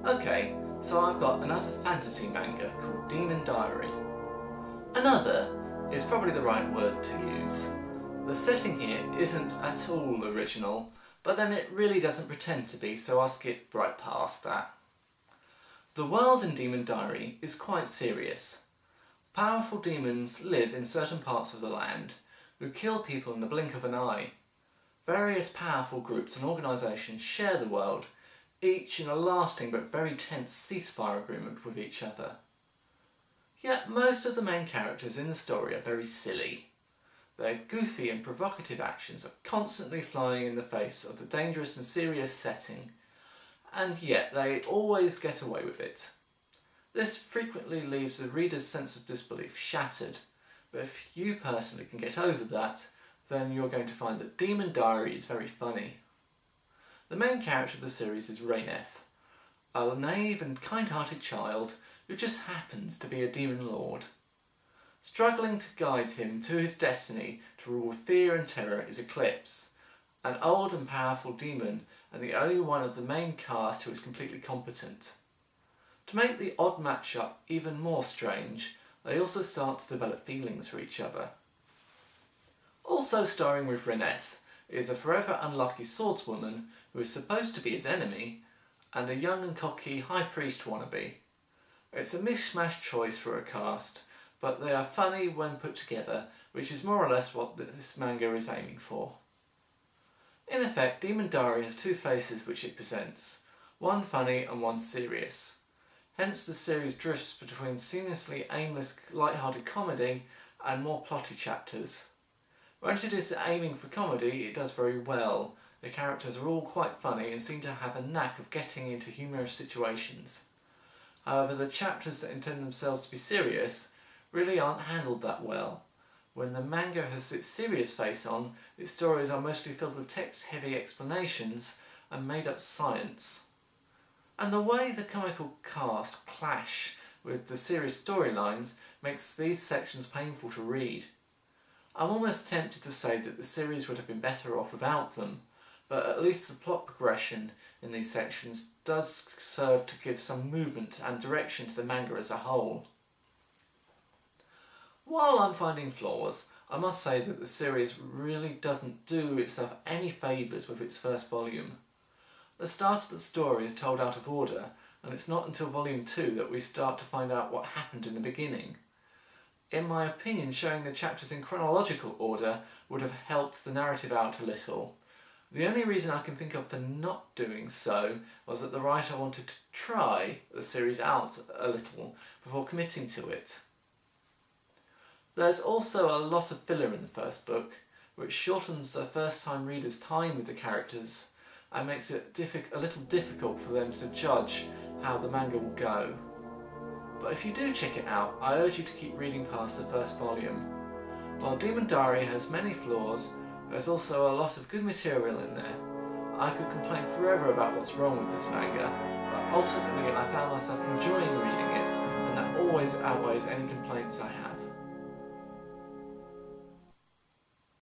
Okay, so I've got another fantasy manga called Demon Diary. Another is probably the right word to use. The setting here isn't at all original, but then it really doesn't pretend to be, so I'll skip right past that. The world in Demon Diary is quite serious. Powerful demons live in certain parts of the land who kill people in the blink of an eye. Various powerful groups and organisations share the world, each in a lasting but very tense ceasefire agreement with each other. Yet most of the main characters in the story are very silly. Their goofy and provocative actions are constantly flying in the face of the dangerous and serious setting, and yet they always get away with it. This frequently leaves the reader's sense of disbelief shattered, but if you personally can get over that, then you're going to find that Demon Diary is very funny. The main character of the series is Rainef, a naive and kind-hearted child who just happens to be a demon lord. Struggling to guide him to his destiny to rule with fear and terror is Eclipse, an old and powerful demon and the only one of the main cast who is completely competent. To make the odd match-up even more strange, they also start to develop feelings for each other. Also starring with Rainef is a forever unlucky swordswoman who is supposed to be his enemy, and a young and cocky high priest wannabe. It's a mishmash choice for a cast, but they are funny when put together, which is more or less what this manga is aiming for. In effect, Demon Diary has two faces which it presents, one funny and one serious. Hence the series drifts between seamlessly aimless, light-hearted comedy and more plotty chapters. When it is aiming for comedy, it does very well. The characters are all quite funny and seem to have a knack of getting into humorous situations. However, the chapters that intend themselves to be serious really aren't handled that well. When the manga has its serious face on, its stories are mostly filled with text-heavy explanations and made-up science. And the way the comical cast clash with the serious storylines makes these sections painful to read. I'm almost tempted to say that the series would have been better off without them, but at least the plot progression in these sections does serve to give some movement and direction to the manga as a whole. While I'm finding flaws, I must say that the series really doesn't do itself any favours with its first volume. The start of the story is told out of order, and it's not until volume 2 that we start to find out what happened in the beginning. In my opinion, showing the chapters in chronological order would have helped the narrative out a little. The only reason I can think of for not doing so was that the writer wanted to try the series out a little before committing to it. There's also a lot of filler in the first book, which shortens the first-time reader's time with the characters and makes it a little difficult for them to judge how the manga will go. But if you do check it out, I urge you to keep reading past the first volume. While Demon Diary has many flaws, there's also a lot of good material in there. I could complain forever about what's wrong with this manga, but ultimately I found myself enjoying reading it, and that always outweighs any complaints I have.